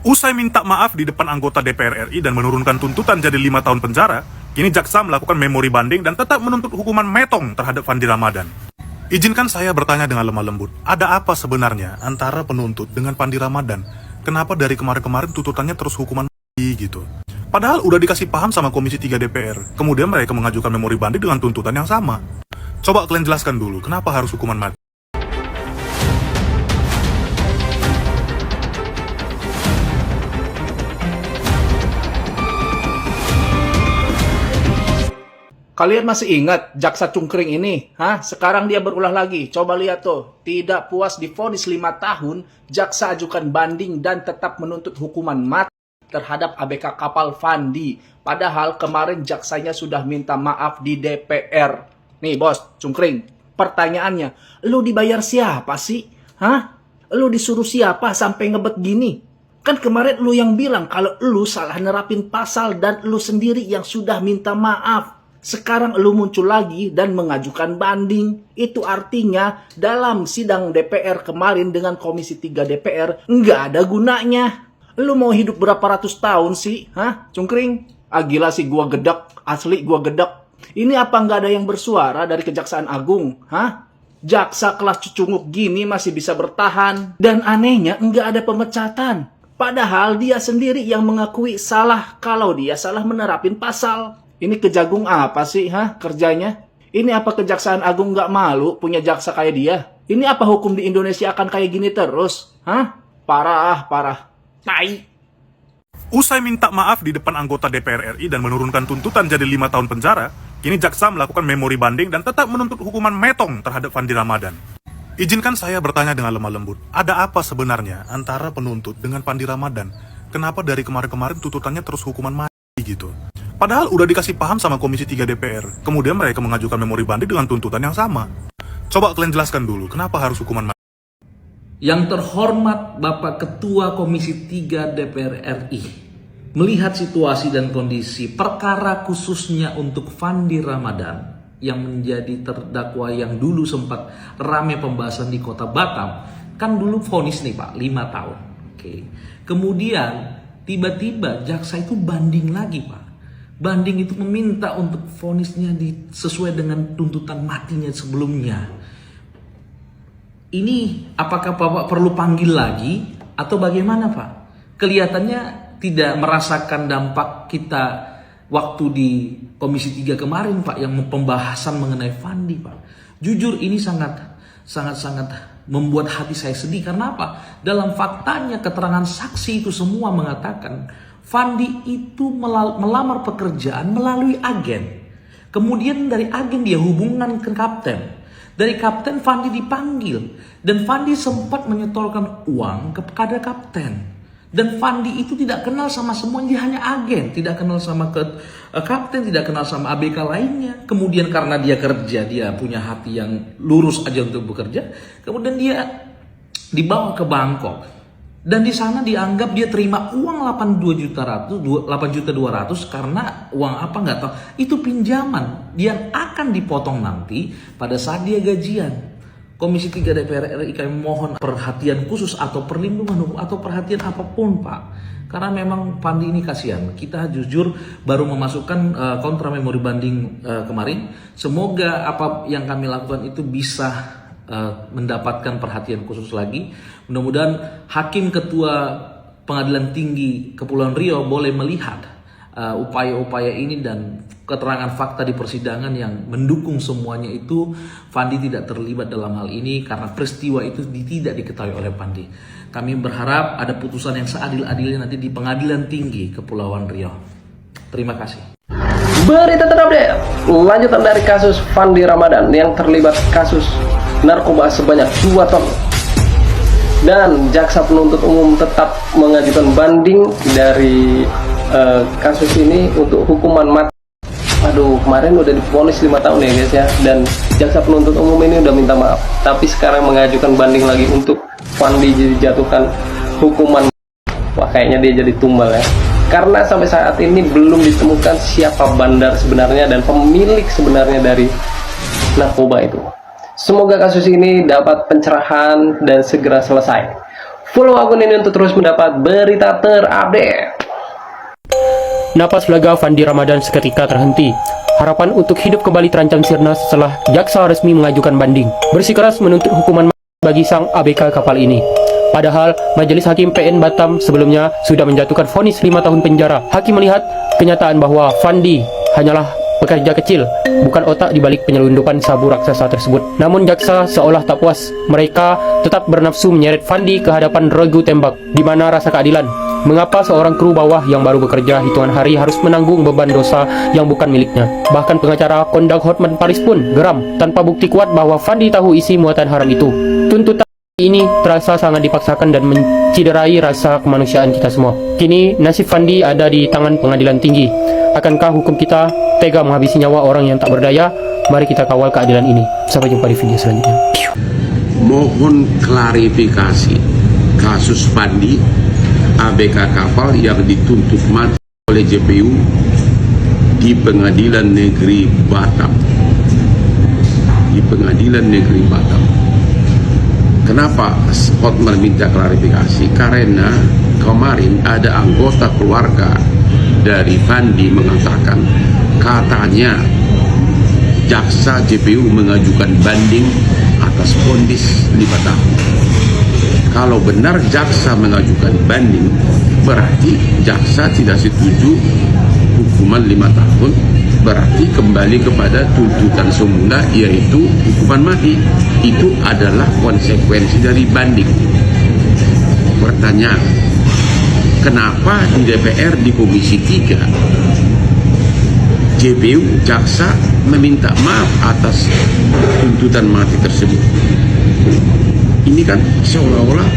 Usai minta maaf di depan anggota DPR RI dan menurunkan tuntutan jadi 5 tahun penjara, kini jaksa melakukan memori banding dan tetap menuntut hukuman metong terhadap Fandi Ramadan. Izinkan saya bertanya dengan lemah lembut, ada apa sebenarnya antara penuntut dengan Fandi Ramadan? Kenapa dari kemarin-kemarin tuntutannya terus hukuman mati gitu? Padahal udah dikasih paham sama Komisi 3 DPR, kemudian mereka mengajukan memori banding dengan tuntutan yang sama. Coba kalian jelaskan dulu, kenapa harus hukuman mati? Kalian masih ingat jaksa cungkring ini? Sekarang dia berulah lagi. Coba lihat tuh. Tidak puas divonis 5 tahun, jaksa ajukan banding dan tetap menuntut hukuman mati terhadap ABK kapal Fandi. Padahal kemarin jaksanya sudah minta maaf di DPR. Nih bos, cungkring. Pertanyaannya, lu dibayar siapa sih? Lu disuruh siapa sampai ngebet gini? Kan kemarin lu yang bilang kalau lu salah nerapin pasal dan lu sendiri yang sudah minta maaf. Sekarang lu muncul lagi dan mengajukan banding. Itu artinya dalam sidang DPR kemarin dengan Komisi 3 DPR nggak ada gunanya. Lu mau hidup berapa ratus tahun sih? Cungkring? Gila sih gua gedek. Asli gua gedek. Ini apa nggak ada yang bersuara dari Kejaksaan Agung? Jaksa kelas cucunguk gini masih bisa bertahan. Dan anehnya nggak ada pemecatan. Padahal dia sendiri yang mengakui salah kalau dia salah menerapin pasal. Ini kejagung apa sih kerjanya? Ini apa Kejaksaan Agung nggak malu punya jaksa kayak dia? Ini apa hukum di Indonesia akan kayak gini terus? Parah. Tai. Usai minta maaf di depan anggota DPR RI dan menurunkan tuntutan jadi 5 tahun penjara, kini jaksa melakukan memori banding dan tetap menuntut hukuman metong terhadap Fandi Ramadan. Izinkan saya bertanya dengan lemah lembut, ada apa sebenarnya antara penuntut dengan Fandi Ramadan? Kenapa dari kemarin-kemarin tuntutannya terus hukuman mati gitu? Padahal udah dikasih paham sama Komisi 3 DPR, kemudian mereka mengajukan memori banding dengan tuntutan yang sama. Coba kalian jelaskan dulu, kenapa harus hukuman mati? Yang terhormat Bapak Ketua Komisi 3 DPR RI melihat situasi dan kondisi perkara khususnya untuk Fandi Ramadan yang menjadi terdakwa yang dulu sempat ramai pembahasan di Kota Batam, kan dulu vonis nih Pak 5 tahun. Oke. Kemudian tiba-tiba jaksa itu banding lagi Pak. Banding itu meminta untuk vonisnya sesuai dengan tuntutan matinya sebelumnya. Ini apakah Bapak perlu panggil lagi atau bagaimana Pak? Kelihatannya tidak merasakan dampak kita waktu di Komisi 3 kemarin Pak yang pembahasan mengenai Fandi Pak. Jujur ini sangat membuat hati saya sedih. Karena apa? Dalam faktanya keterangan saksi itu semua mengatakan Fandi itu melamar pekerjaan melalui agen. Kemudian dari agen dia hubungan ke kapten. Dari kapten Fandi dipanggil. Dan Fandi sempat menyetorkan uang kepada kapten. Dan Fandi itu tidak kenal sama semuanya, dia hanya agen. Tidak kenal sama kapten, tidak kenal sama ABK lainnya. Kemudian karena dia kerja, dia punya hati yang lurus aja untuk bekerja. Kemudian dia dibawa ke Bangkok. Dan di sana dianggap dia terima uang 8.200.000 karena uang apa nggak tahu. Itu pinjaman yang akan dipotong nanti pada saat dia gajian. Komisi 3 DPR RI kami mohon perhatian khusus atau perlindungan hukum atau perhatian apapun Pak. Karena memang Fandi ini kasihan. Kita jujur baru memasukkan kontra memori banding kemarin. Semoga apa yang kami lakukan itu bisa mendapatkan perhatian khusus lagi. Mudah-mudahan Hakim Ketua Pengadilan Tinggi Kepulauan Riau boleh melihat upaya-upaya ini dan keterangan fakta di persidangan yang mendukung semuanya itu Fandi tidak terlibat dalam hal ini karena peristiwa itu tidak diketahui oleh Fandi. Kami berharap ada putusan yang seadil-adilnya nanti di Pengadilan Tinggi Kepulauan Riau. Terima kasih. Berita terupdate lanjutan dari kasus Fandi Ramadan yang terlibat kasus narkoba sebanyak 2 ton. Dan jaksa penuntut umum tetap mengajukan banding dari kasus ini untuk hukuman mati. Kemarin udah divonis 5 tahun ya guys ya. Dan jaksa penuntut umum ini udah minta maaf. Tapi sekarang mengajukan banding lagi untuk Fandi dijatuhkan hukuman. Wah, kayaknya dia jadi tumbal ya. Karena sampai saat ini belum ditemukan siapa bandar sebenarnya dan pemilik sebenarnya dari narkoba itu. Semoga kasus ini dapat pencerahan dan segera selesai. Follow akun ini untuk terus mendapat berita terupdate. Napas lega Fandi Ramadan seketika terhenti. Harapan untuk hidup kembali terancam sirna setelah jaksa resmi mengajukan banding. Bersikeras menuntut hukuman mati bagi sang ABK kapal ini. Padahal Majelis Hakim PN Batam sebelumnya sudah menjatuhkan vonis 5 tahun penjara. Hakim melihat kenyataan bahwa Fandi hanyalah pekerja kecil, bukan otak di balik penyelundupan sabu raksasa tersebut. Namun jaksa seolah tak puas. Mereka tetap bernafsu menyeret Fandi ke hadapan regu tembak. Di mana rasa keadilan? Mengapa seorang kru bawah yang baru bekerja hitungan hari harus menanggung beban dosa yang bukan miliknya? Bahkan pengacara kondang Hotman Paris pun geram tanpa bukti kuat bahwa Fandi tahu isi muatan haram itu. Tuntutan ini terasa sangat dipaksakan dan menciderai rasa kemanusiaan kita semua. Kini nasib Fandi ada di tangan pengadilan tinggi. Akankah hukum kita tega menghabisi nyawa orang yang tak berdaya? Mari kita kawal keadilan ini. Sampai jumpa di video selanjutnya. Mohon klarifikasi kasus Fandi, ABK kapal yang dituntut mati oleh JPU di Pengadilan Negeri Batam. Di Pengadilan Negeri Batam. Kenapa Hotman minta klarifikasi? Karena kemarin ada anggota keluarga dari Fandi mengatakan katanya jaksa JPU mengajukan banding atas vonis 5 tahun. Kalau benar jaksa mengajukan banding, berarti jaksa tidak setuju hukuman 5 tahun, berarti kembali kepada tuntutan semula, yaitu hukuman mati. Itu adalah konsekuensi dari banding. Pertanyaan, kenapa di DPR di Komisi 3 JPU jaksa meminta maaf atas tuntutan mati tersebut? Ini kan seolah-olah,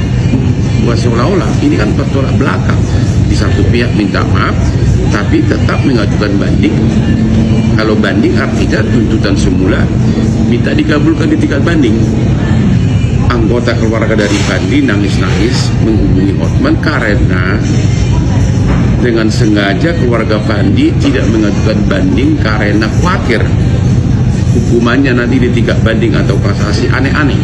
bukan seolah-olah, ini kan bertolak belakang. Di satu pihak minta maaf, tapi tetap mengajukan banding. Kalau banding artinya tuntutan semula minta dikabulkan di tingkat banding. Anggota keluarga dari Fandi nangis-nangis menghubungi Hotman karena dengan sengaja keluarga Fandi tidak mengajukan banding karena khawatir hukumannya nanti di tingkat banding atau kasasi aneh-aneh.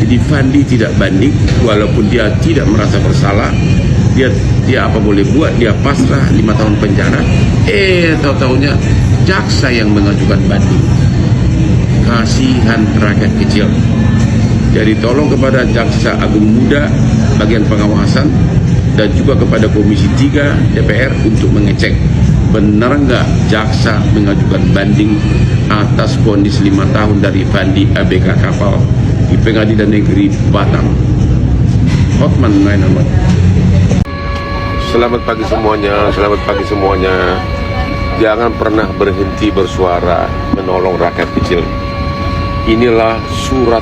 Jadi Fandi tidak banding, walaupun dia tidak merasa bersalah, dia apa boleh buat, dia pasrah 5 tahun penjara. Tahu-taunya jaksa yang mengajukan banding. Kasihan rakyat kecil. Jadi tolong kepada Jaksa Agung Muda bagian pengawasan dan juga kepada Komisi 3 DPR untuk mengecek benar nggak jaksa mengajukan banding atas vonis 5 tahun dari Fandi ABK kapal di Pengadilan Negeri Batam. Hotman Nainamat. Selamat pagi semuanya, selamat pagi semuanya. Jangan pernah berhenti bersuara menolong rakyat kecil. Inilah surat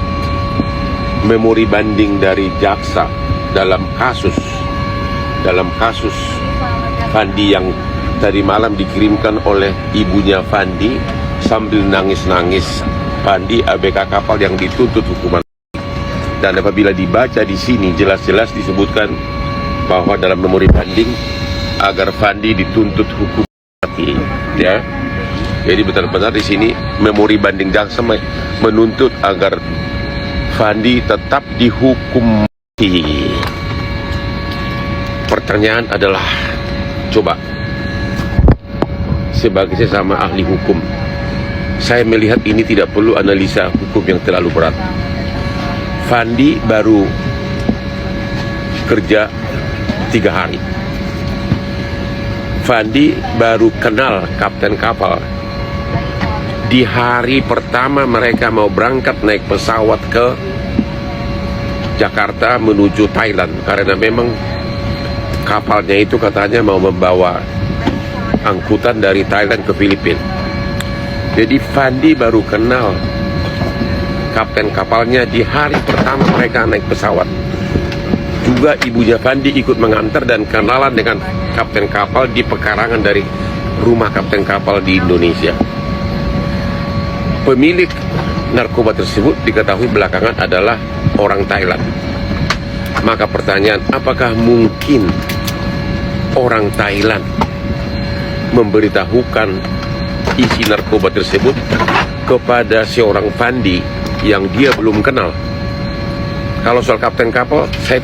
memori banding dari jaksa dalam kasus Fandi yang tadi malam dikirimkan oleh ibunya Fandi sambil nangis-nangis. Fandi ABK kapal yang dituntut hukuman. Dan apabila dibaca di sini jelas-jelas disebutkan bahwa dalam memori banding agar Fandi dituntut hukum mati, ya. Jadi benar-benar di sini memori banding jaksa menuntut agar Fandi tetap dihukum mati. Pertanyaan adalah, coba sebagai sesama ahli hukum, saya melihat ini tidak perlu analisa hukum yang terlalu berat. Fandi baru kerja 3 hari. Fandi baru kenal kapten kapal. Di hari pertama mereka mau berangkat naik pesawat ke Jakarta menuju Thailand, karena memang kapalnya itu katanya mau membawa angkutan dari Thailand ke Filipina. Jadi Fandi baru kenal kapten kapalnya di hari pertama mereka naik pesawat. Juga ibunya Fandi ikut mengantar dan kenalan dengan kapten kapal di pekarangan dari rumah kapten kapal di Indonesia. Pemilik narkoba tersebut diketahui belakangan adalah orang Thailand. Maka pertanyaan, apakah mungkin orang Thailand memberitahukan isi narkoba tersebut kepada seorang Fandi yang dia belum kenal? Kalau soal kapten kapal, saya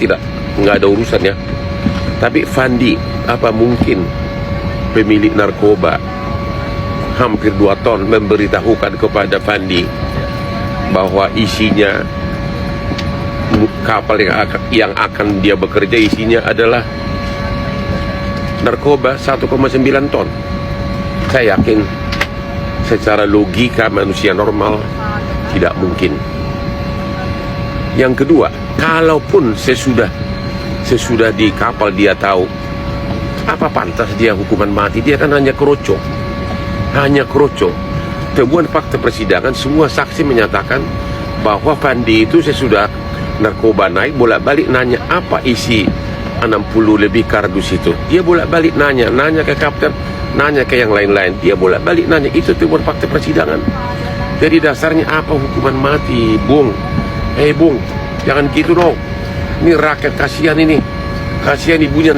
nggak ada urusannya. Tapi Fandi, apa mungkin pemilik narkoba hampir 2 ton memberitahukan kepada Fandi bahwa isinya kapal yang akan dia bekerja isinya adalah narkoba 1,9 ton. Saya yakin secara logika manusia normal tidak mungkin. Yang kedua, kalaupun sesudah di kapal dia tahu, apa pantas dia hukuman mati? Dia kan hanya keroco. Temuan fakta persidangan, semua saksi menyatakan bahwa Fandi itu sesudah narkoba naik bolak-balik nanya apa isi 60 lebih kardus itu. Dia bolak-balik nanya ke kapten, nanya ke yang lain-lain. Dia bolak-balik nanya, itu temuan fakta persidangan. Jadi dasarnya apa hukuman mati, Bung? Bung, jangan gitu dong. Ini rakyat kasihan ini. Kasihan ibunya.